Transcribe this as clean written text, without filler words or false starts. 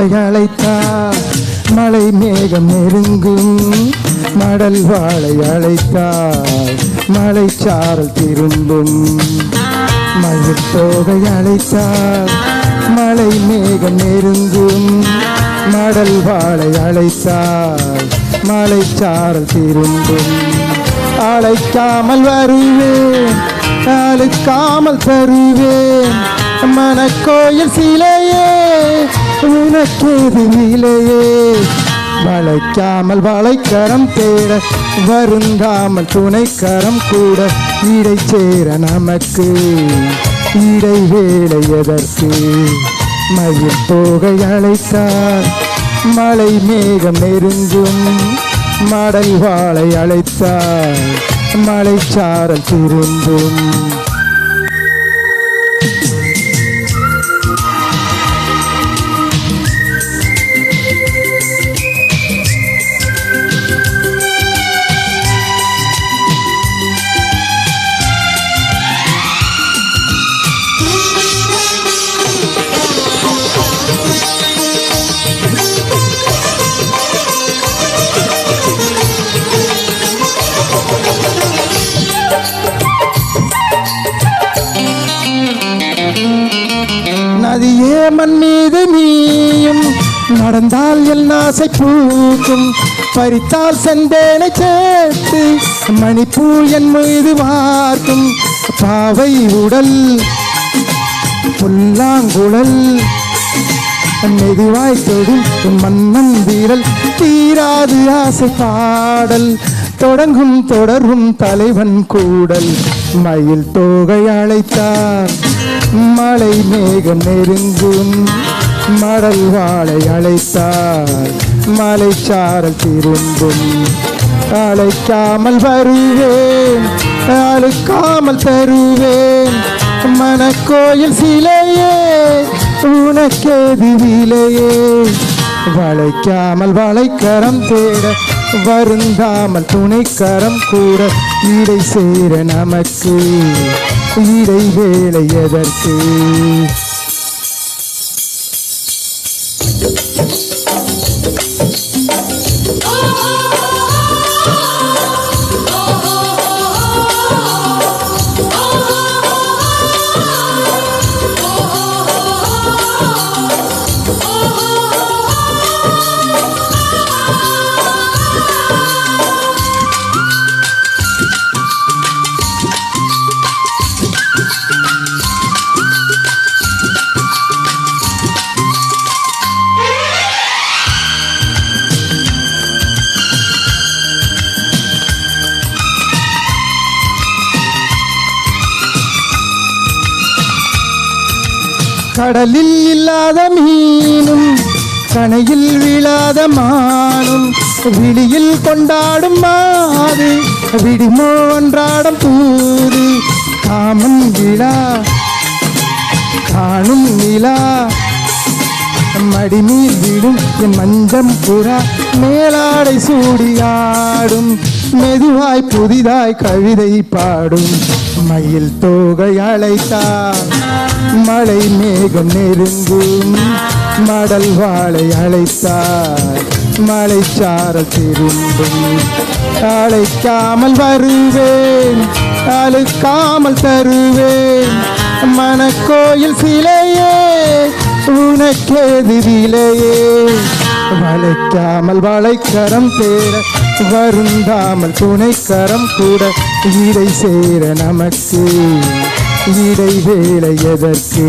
தோகை அழைத்தால் மலை மேகம் நெருங்கும், மடல் வாழை அழைத்தால் மலை சாரல் திரும்பும். மயில் தோகை அழைத்தால் மலை மேகம் நெருங்கும், மடல் வாழை அழைத்தால் மலை சாரல் திரும்பும். அழைக்காமல் வருவேன், அழுக்காமல் தருவேன், மனக்கோயில் சிலையே உனக்கேது விலையே. வளைக்காமல் வளைக்கரம் தேட, வருந்தாமல் துணைக்கரம் கூட, இடை சேர நமக்கு இடை வேலை எதற்கு? மயில் தோகை அழைத்தால் மலை மேகம் நெருங்கும், மடல் வாழை அழைத்தால் மலை சாரல் திரும்பும். நதியே மண் மீது நீயும் நடந்தால் என் ஆசை பூக்கும், பறித்தால் செந்தேனை சேர்த்து மணிப்பூ என் மீது வார்க்கும். பாவை உடல் புல்லாங்குழல் மெதுவாய் தொடும் மன்னன் வீரல், தீராது ஆசை பாடல் தொடங்கும் தொடரும் தலைவன் கூடல். மயில் தோகை அழைத்தார் மலை மேகம் நெருங்கும், மடல் வாழை அழைத்தார் மலை சாரல் திரும்பும். அழைக்காமல் வருவேன், அழுக்காமல் தருவேன், மனக்கோயில் சிலையே உனக்கேது விலையே. வளைக்காமல் வளைக்கரம் தேட, வருந்தாமல் துணைக்கரம் கூட, இடை சேர நமக்கு இடை வேலை எதற்கு? கடலில் இல்லாத மீனும், கணையில் விழாத மானும், விழியில் கொண்டாடும் மாது, விடிமோ ஒன்றாடம் தூது. காமன் விழா காணும் நிலா, மடிமீர் விடும் என் மஞ்சம் புறா, மேலாடை சூடியாடும், மெதுவாய் புதிதாய் கவிதை பாடும். மயில் தோகை அழைத்தார் மலை மேகம் நெருங்கும், மடல் வாழை அழைத்தார் மலை சாரல் திரும்பும். அழைக்காமல் வருவேன், அழுக்காமல் தருவேன், மனக்கோயில் சிலையே உனக்கேது விலையே. வளைக்காமல் வளைக்கரம் தேட, வருந்தாமல் துணைக்கரம் கூட, இடை சேர நமக்கு இடை வேலை எதற்கு?